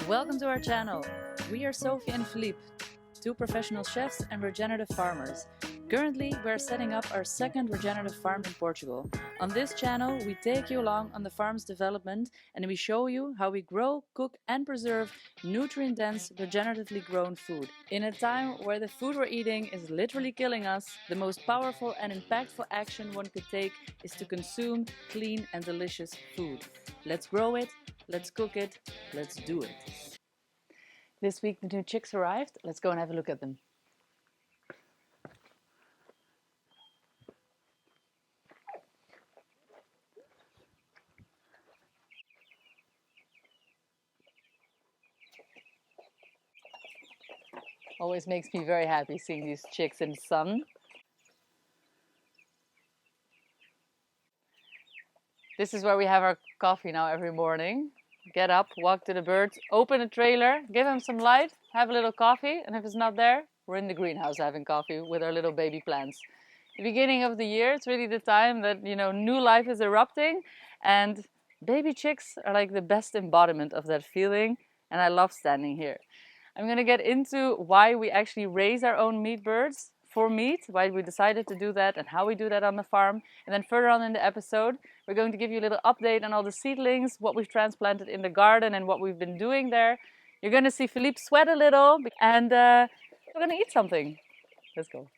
Welcome to our channel. We are Sophie and Philippe, two professional chefs and regenerative farmers. Currently, we are setting up our second regenerative farm in Portugal. On this channel, we take you along on the farm's development and we show you how we grow, cook and preserve nutrient-dense, regeneratively grown food. In a time where the food we're eating is literally killing us, the most powerful and impactful action one could take is to consume clean and delicious food. Let's grow it, let's cook it, let's do it. This week the new chicks arrived. Let's go and have a look at them. Always makes me very happy seeing these chicks in the sun. This is where we have our coffee now every morning. Get up, walk to the birds, open a trailer, give them some light, have a little coffee, and if it's not there, we're in the greenhouse having coffee with our little baby plants. The beginning of the year, it's really the time that, new life is erupting, and baby chicks are like the best embodiment of that feeling, and I love standing here. I'm going to get into why we actually raise our own meat birds for meat, why we decided to do that and how we do that on the farm. And then further on in the episode, we're going to give you a little update on all the seedlings, what we've transplanted in the garden and what we've been doing there. You're going to see Philippe sweat a little and we're going to eat something. Let's go.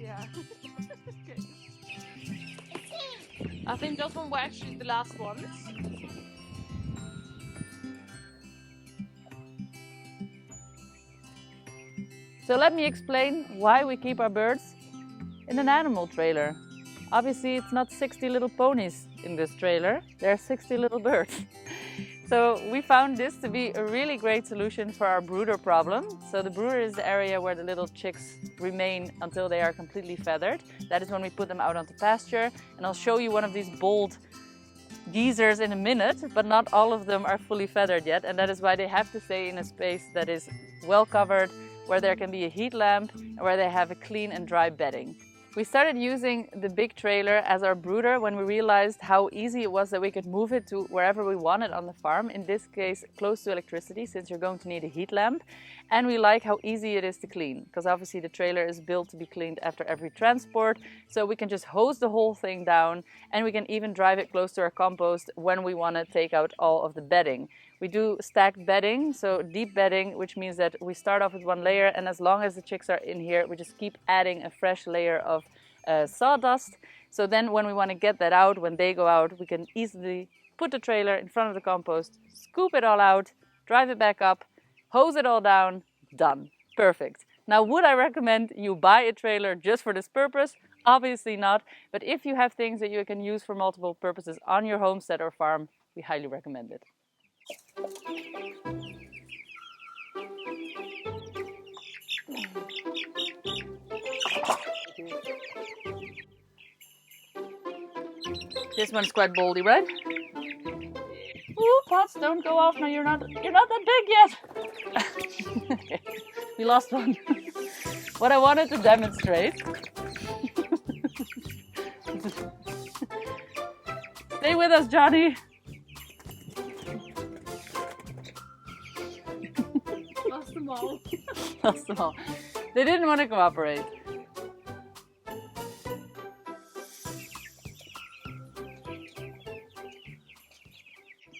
Yeah. Okay. I think those one were actually the last ones. So let me explain why we keep our birds in an animal trailer. Obviously, it's not 60 little ponies in this trailer. There are 60 little birds. So we found this to be a really great solution for our brooder problem. So the brooder is the area where the little chicks remain until they are completely feathered. That is when we put them out onto pasture. And I'll show you one of these bold geezers in a minute, but not all of them are fully feathered yet. And that is why they have to stay in a space that is well covered, where there can be a heat lamp and where they have a clean and dry bedding. We started using the big trailer as our brooder when we realized how easy it was that we could move it to wherever we wanted on the farm, in this case close to electricity, since you're going to need a heat lamp. And we like how easy it is to clean, because obviously the trailer is built to be cleaned after every transport, so we can just hose the whole thing down and we can even drive it close to our compost when we want to take out all of the bedding. We do stacked bedding, so deep bedding, which means that we start off with one layer, and as long as the chicks are in here, we just keep adding a fresh layer of sawdust. So then when we want to get that out, when they go out, we can easily put the trailer in front of the compost, scoop it all out, drive it back up, hose it all down, done. Perfect. Now, would I recommend you buy a trailer just for this purpose? Obviously not, but if you have things that you can use for multiple purposes on your homestead or farm, we highly recommend it. This one's quite boldy, right? Ooh, pots, don't go off now. You're not that big yet. Okay, we lost one. What I wanted to demonstrate. Stay with us, Johnny. all. Lost them all. They didn't want to cooperate.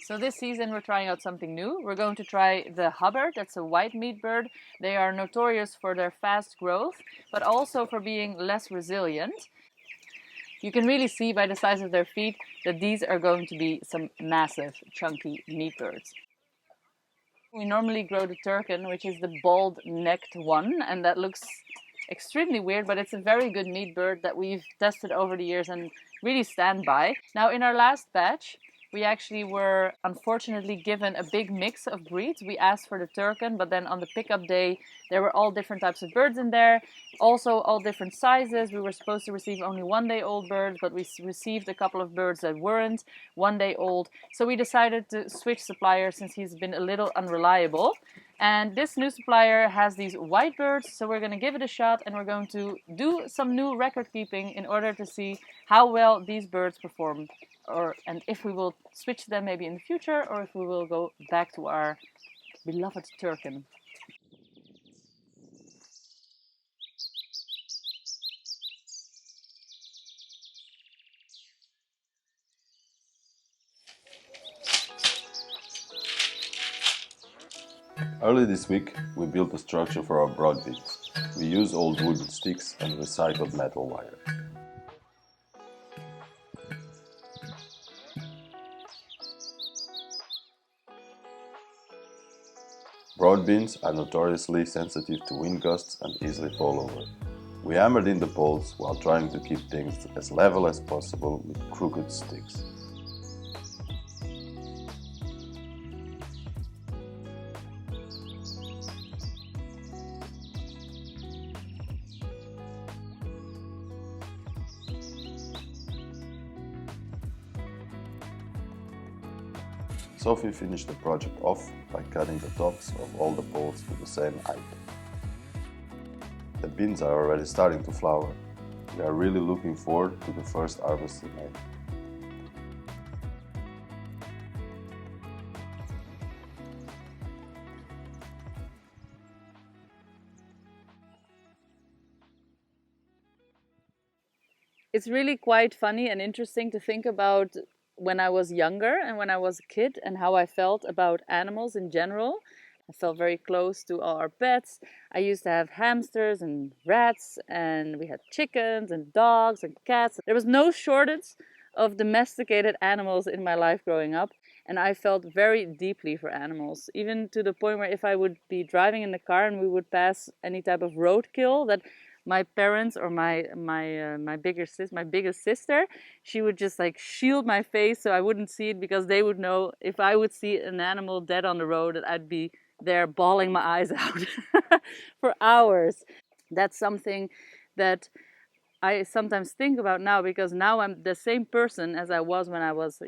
So this season we're trying out something new. We're going to try the hubbard. That's a white meat bird. They are notorious for their fast growth, but also for being less resilient. You can really see by the size of their feet that these are going to be some massive, chunky meat birds. We normally grow the turken, which is the bald-necked one, and that looks extremely weird, but it's a very good meat bird that we've tested over the years and really stand by. Now, in our last batch, we actually were unfortunately given a big mix of breeds. We asked for the turken, but then on the pickup day, there were all different types of birds in there. Also, all different sizes. We were supposed to receive only 1 day old birds, but we received a couple of birds that weren't 1 day old. So we decided to switch suppliers since he's been a little unreliable. And this new supplier has these white birds, so we're going to give it a shot and we're going to do some new record keeping in order to see how well these birds perform, and if we will switch them maybe in the future, or if we will go back to our beloved turken. Early this week, we built a structure for our broad bins. We use old wooden sticks and recycled metal wire. Broad bins are notoriously sensitive to wind gusts and easily fall over. We hammered in the poles while trying to keep things as level as possible with crooked sticks. Sophie finished the project off by cutting the tops of all the poles to the same height. The beans are already starting to flower. We are really looking forward to the first harvest in May. It's really quite funny and interesting to think about when I was younger and when I was a kid and how I felt about animals in general. I felt very close to all our pets. I used to have hamsters and rats, and we had chickens and dogs and cats. There was no shortage of domesticated animals in my life growing up, and I felt very deeply for animals, even to the point where if I would be driving in the car and we would pass any type of roadkill that my parents or my biggest sister, she would just like shield my face so I wouldn't see it, because they would know if I would see an animal dead on the road that I'd be there bawling my eyes out for hours. That's something that I sometimes think about now, because now I'm the same person as I was when I was,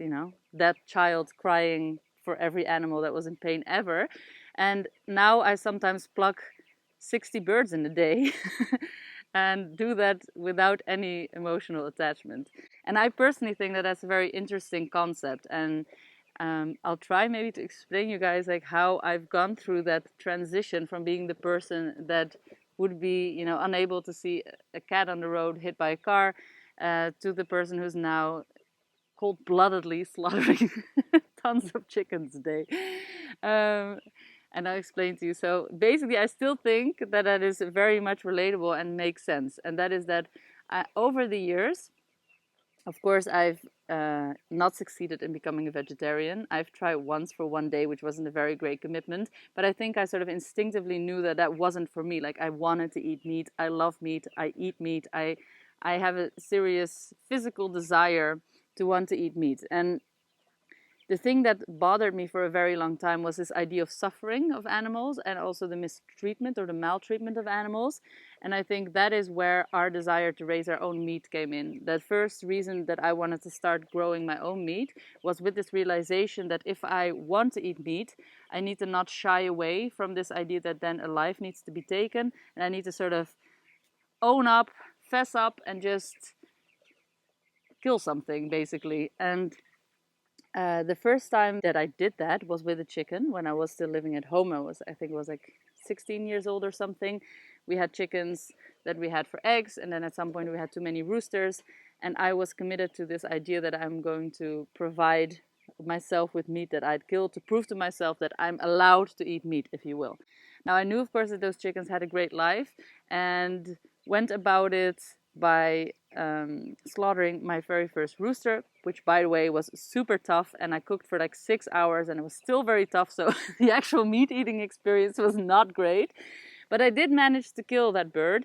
that child crying for every animal that was in pain ever. And now I sometimes pluck 60 birds in a day and do that without any emotional attachment. And I personally think that that's a very interesting concept. And I'll try maybe to explain you guys like how I've gone through that transition from being the person that would be, unable to see a cat on the road hit by a car, to the person who's now cold-bloodedly slaughtering tons of chickens a day. And I'll explain to you. So basically, I still think that that is very much relatable and makes sense. And that is that over the years, of course, I've not succeeded in becoming a vegetarian. I've tried once for 1 day, which wasn't a very great commitment. But I think I sort of instinctively knew that that wasn't for me. Like, I wanted to eat meat. I love meat. I eat meat. I have a serious physical desire to want to eat meat. And the thing that bothered me for a very long time was this idea of suffering of animals, and also the mistreatment or the maltreatment of animals. And I think that is where our desire to raise our own meat came in. The first reason that I wanted to start growing my own meat was with this realization that if I want to eat meat, I need to not shy away from this idea that then a life needs to be taken, and I need to sort of own up, fess up, and just kill something, basically. And the first time that I did that was with a chicken when I was still living at home. I think it was like 16 years old or something, we had chickens that we had for eggs, and then at some point we had too many roosters, and I was committed to this idea that I'm going to provide myself with meat that I'd killed to prove to myself that I'm allowed to eat meat, if you will. Now, I knew, of course, that those chickens had a great life and went about it by slaughtering my very first rooster, which, by the way, was super tough, and I cooked for like 6 hours and it was still very tough, so the actual meat eating experience was not great. But I did manage to kill that bird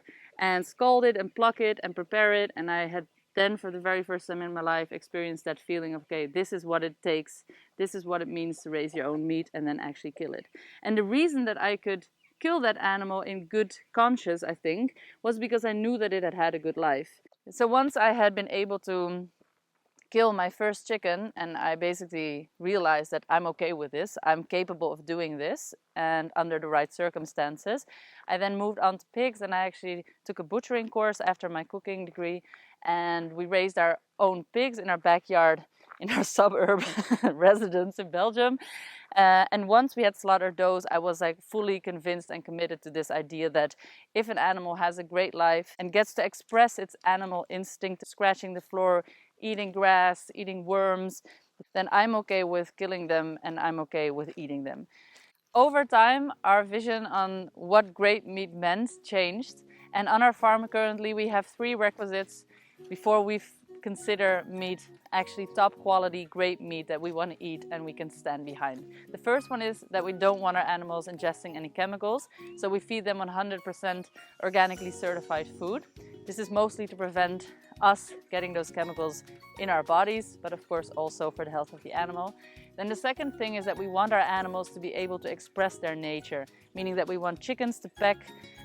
and scald it and pluck it and prepare it, and I had then for the very first time in my life experienced that feeling of, okay, this is what it takes, this is what it means to raise your own meat and then actually kill it. And the reason that I could kill that animal in good conscience, I think, was because I knew that it had had a good life. So once I had been able to kill my first chicken and I basically realized that I'm okay with this, I'm capable of doing this and under the right circumstances, I then moved on to pigs, and I actually took a butchering course after my cooking degree, and we raised our own pigs in our backyard in our suburb residence in Belgium. And once we had slaughtered those, I was like fully convinced and committed to this idea that if an animal has a great life and gets to express its animal instinct, scratching the floor, eating grass, eating worms, then I'm okay with killing them and I'm okay with eating them. Over time, our vision on what great meat meant changed, and on our farm currently we have 3 requisites before we consider meat actually top quality, great meat that we want to eat and we can stand behind. The first one is that we don't want our animals ingesting any chemicals, so we feed them 100% organically certified food. This is mostly to prevent us getting those chemicals in our bodies, but of course also for the health of the animal. Then the second thing is that we want our animals to be able to express their nature, meaning that we want chickens to peck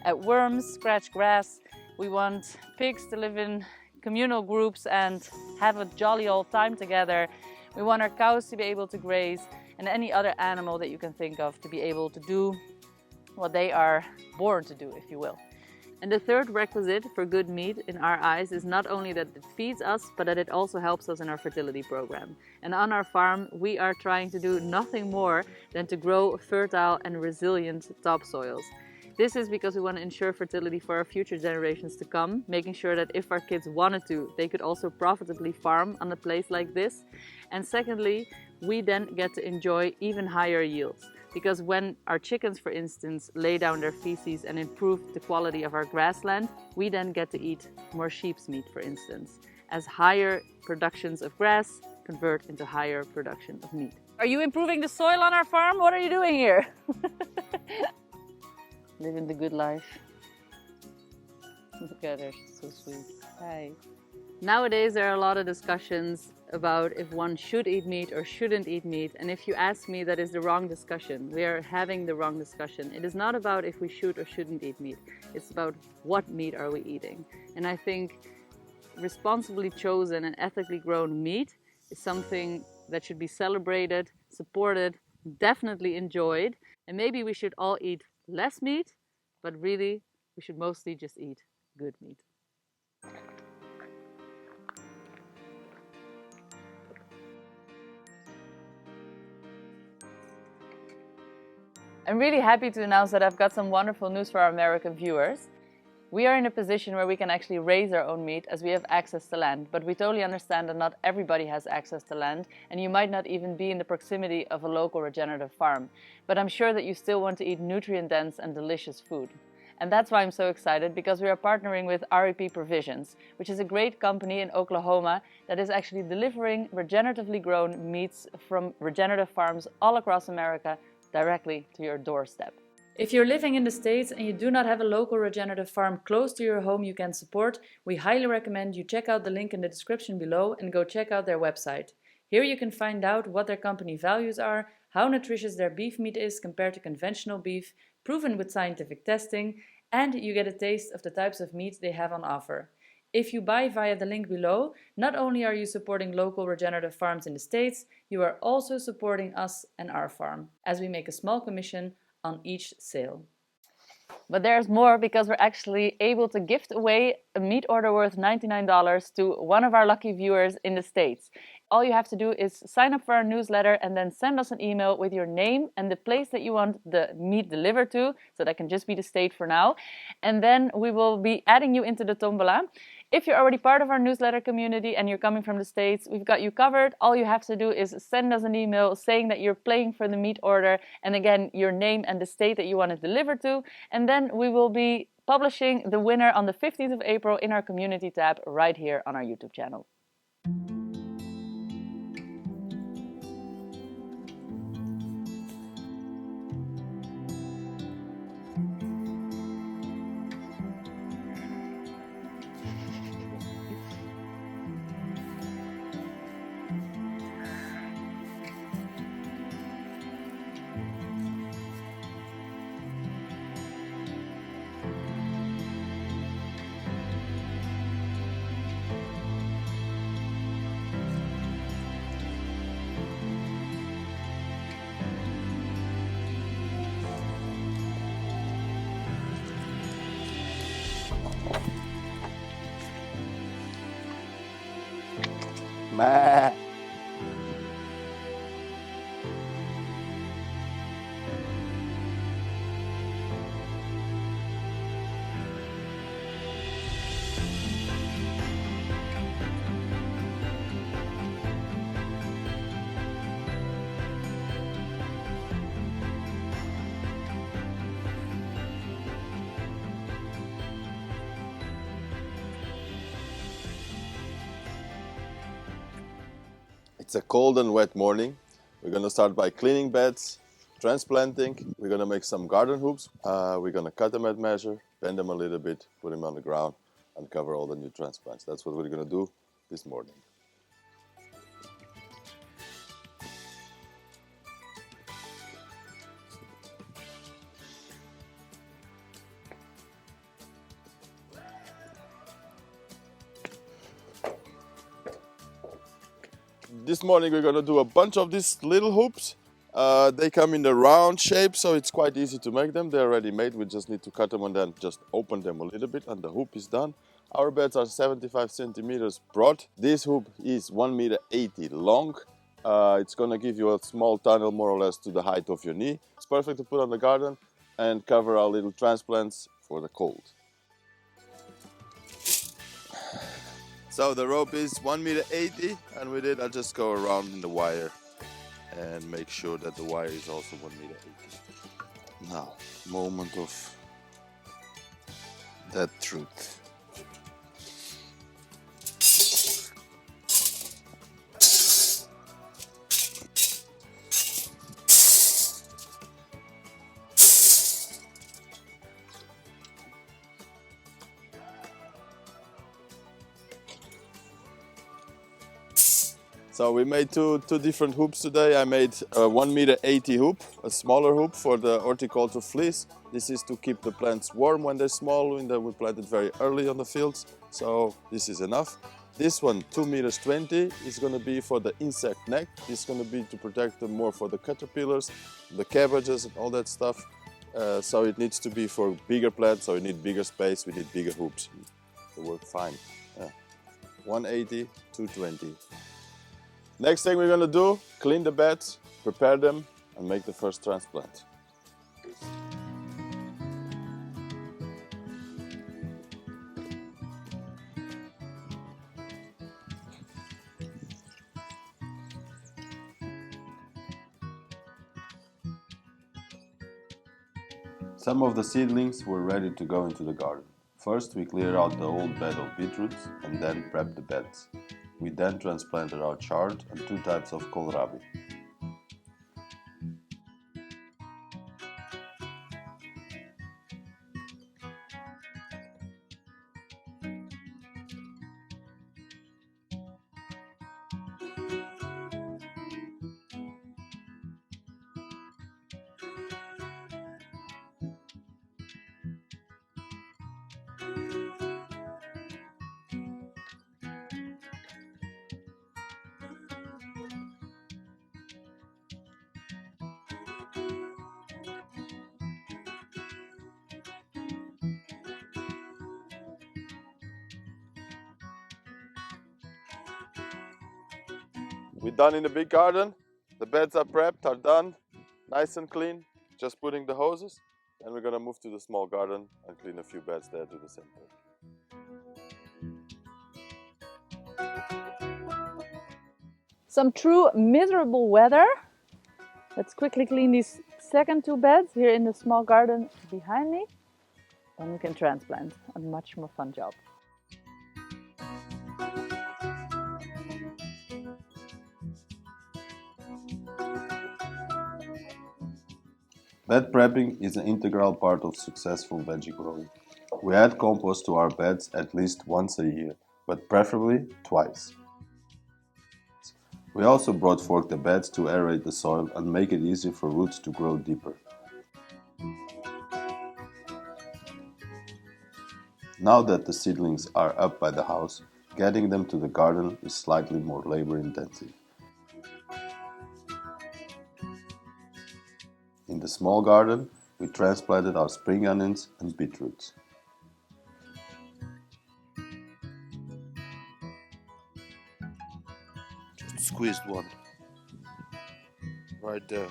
at worms, scratch grass. We want pigs to live in communal groups and have a jolly old time together. We want our cows to be able to graze, and any other animal that you can think of to be able to do what they are born to do, if you will. And the third requisite for good meat in our eyes is not only that it feeds us, but that it also helps us in our fertility program. And on our farm, we are trying to do nothing more than to grow fertile and resilient topsoils. This is because we want to ensure fertility for our future generations to come, making sure that if our kids wanted to, they could also profitably farm on a place like this. And secondly, we then get to enjoy even higher yields. Because when our chickens, for instance, lay down their feces and improve the quality of our grassland, we then get to eat more sheep's meat, for instance, as higher productions of grass convert into higher production of meat. Are you improving the soil on our farm? What are you doing here? Living the good life. Look at her, she's so sweet. Hi. Nowadays there are a lot of discussions about if one should eat meat or shouldn't eat meat, and if you ask me, that is the wrong discussion. We are having the wrong discussion. It is not about if we should or shouldn't eat meat. It's about what meat are we eating. And I think responsibly chosen and ethically grown meat is something that should be celebrated, supported, definitely enjoyed. And maybe we should all eat less meat, but really we should mostly just eat good meat. I'm really happy to announce that I've got some wonderful news for our American viewers. We are in a position where we can actually raise our own meat as we have access to land, but we totally understand that not everybody has access to land, and you might not even be in the proximity of a local regenerative farm. But I'm sure that you still want to eat nutrient-dense and delicious food. And that's why I'm so excited, because we are partnering with REP Provisions, which is a great company in Oklahoma that is actually delivering regeneratively grown meats from regenerative farms all across America directly to your doorstep. If you're living in the States and you do not have a local regenerative farm close to your home you can support, we highly recommend you check out the link in the description below and go check out their website. Here you can find out what their company values are, how nutritious their beef meat is compared to conventional beef, proven with scientific testing, and you get a taste of the types of meat they have on offer. If you buy via the link below, not only are you supporting local regenerative farms in the States, you are also supporting us and our farm, as we make a small commission on each sale. But there's more, because we're actually able to gift away a meat order worth $99 to one of our lucky viewers in the States. all you have to do is sign up for our newsletter and then send us an email with your name and the place that you want the meat delivered to. So that can just be the state for now. And then we will be adding you into the tombola. If you're already part of our newsletter community and you're coming from the States, we've got you covered. All you have to do is send us an email saying that you're playing for the meat order, and again, your name and the state that you want it delivered to. And then we will be publishing the winner on the 15th of April in our community tab right here on our YouTube channel. Meh. It's a cold and wet morning. We're going to start by cleaning beds, transplanting. We're going to make some garden hoops. We're going to cut them at measure, bend them a little bit, put them on the ground, and cover all the new transplants. That's what we're going to do this morning. This morning we're going to do a bunch of these little hoops. They come in the round shape, so it's quite easy to make them. They're already made. We just need to cut them and then just open them a little bit and the hoop is done. Our beds are 75 centimeters broad. This hoop is 1.80 meters long. It's going to give you a small tunnel more or less to the height of your knee. It's perfect to put on the garden and cover our little transplants for the cold. So the rope is 1.80 meters, and with it I just go around in the wire and make sure that the wire is also 1.80 meters. Now, moment of that truth. So we made two different hoops today. I made a 1.80 meter hoop, a smaller hoop for the horticulture fleece. This is to keep the plants warm when they're small, and we planted very early on the fields. So this is enough. This one, 2.20 meters, is going to be for the insect net. This is going to be to protect them more for the caterpillars, the cabbages and all that stuff. So it needs to be for bigger plants, so we need bigger space, we need bigger hoops. They work fine. Yeah. 180, 220. Next thing we're going to do, clean the beds, prepare them, and make the first transplant. Some of the seedlings were ready to go into the garden. First, we cleared out the old bed of beetroots and then prepped the beds. We then transplanted our chard and 2 types of kohlrabi. We're done in the big garden. The beds are prepped, are done, nice and clean. Just putting the hoses, and we're gonna move to the small garden and clean a few beds there, do the same thing. Some true miserable weather. Let's quickly clean these second two beds here in the small garden behind me. Then we can transplant. A much more fun job. Bed prepping is an integral part of successful veggie growing. We add compost to our beds at least once a year, but preferably twice. We also broad fork the beds to aerate the soil and make it easier for roots to grow deeper. Now that the seedlings are up by the house, getting them to the garden is slightly more labor intensive. In the small garden, we transplanted our spring onions and beetroots. Just squeezed one. Right there.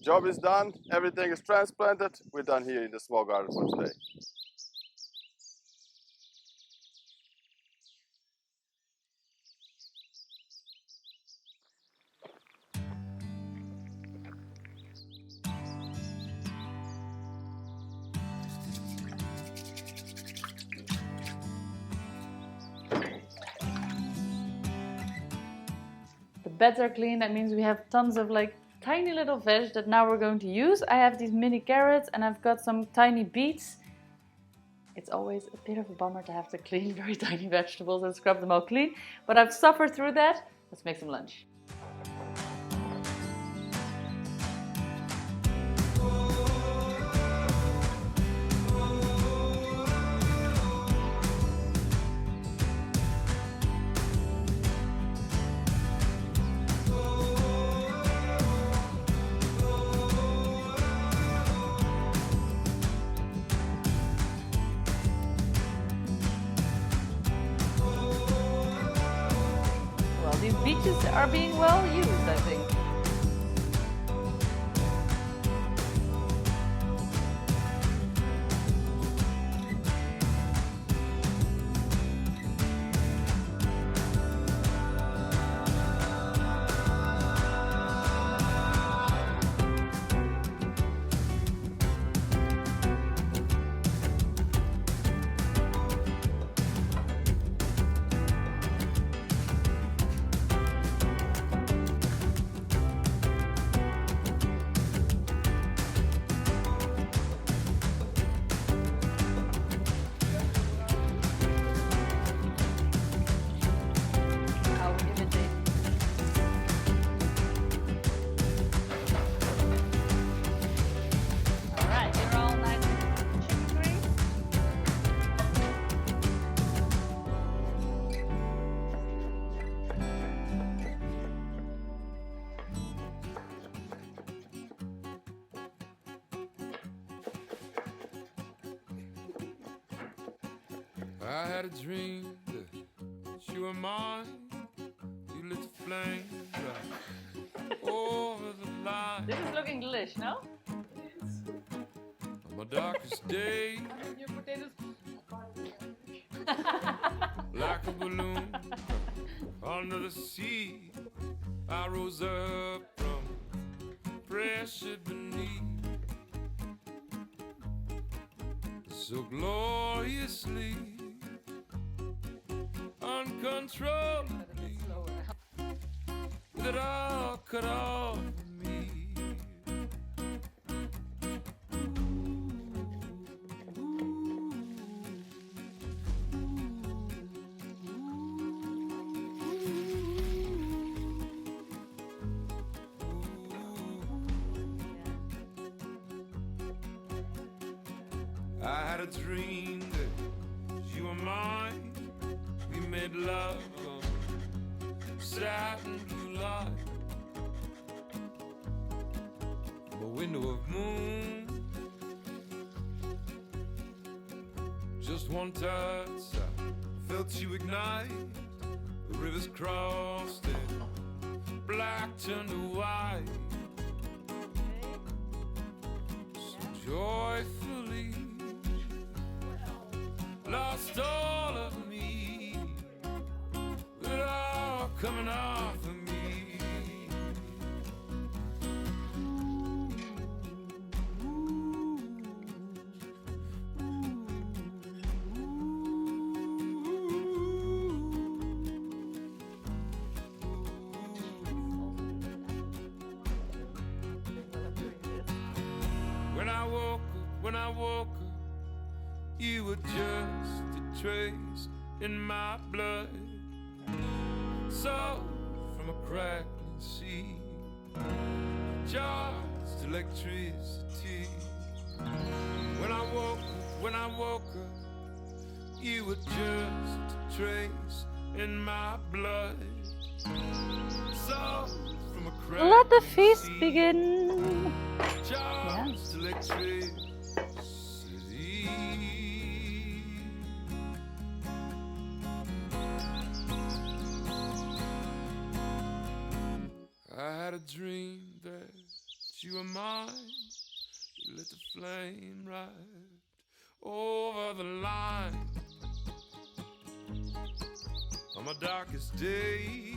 Job is done, everything is transplanted. We're done here in the small garden for today. The beds are clean. That means we have tons of like tiny little veg that now we're going to use. I have these mini carrots and I've got some tiny beets. It's always a bit of a bummer to have to clean very tiny vegetables and scrub them all clean, but I've suffered through that. Let's make some lunch. These beaches are being well used, I think. I had a dream that you were mine. You lit the flame right over the line. This is looking delish, no? On my darkest day, Your potatoes. like a balloon under the sea, I rose up from pressure beneath, so gloriously, uncontrollably, that all cut off me. I had a dream that you were mine. We made love on satin blue light. From a window of moon, just one touch, I felt you ignite. The rivers crossed and black turned to white. So joyfully lost all of me, with it all coming off of me. When I woke up, you were just a trace in my blood. So from a crackling sea, just electricity. When I woke up, you were just a trace in my blood. So from a crackling Let the feast sea, begin. just electricity. I had a dream that you were mine. You lit the flame right over the line. On my darkest day,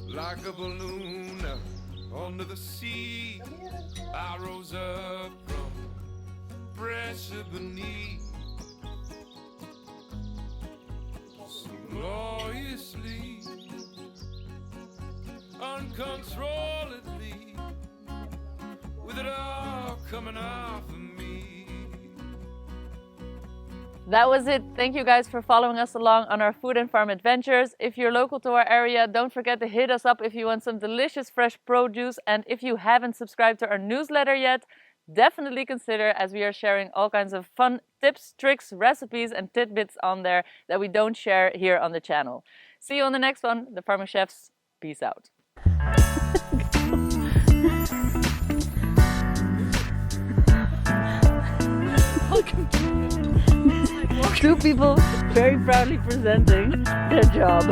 like a balloon under the sea, I rose up from pressure beneath, so gloriously, uncontrolledly, with it all coming off of me. That was it. Thank you guys for following us along on our food and farm adventures. If you're local to our area, don't forget to hit us up if you want some delicious fresh produce. And if you haven't subscribed to our newsletter yet, definitely consider, as we are sharing all kinds of fun tips, tricks, recipes and tidbits on there that we don't share here on the channel. See you on the next one. The Farming Chefs. Peace out. Two people very proudly presenting their job.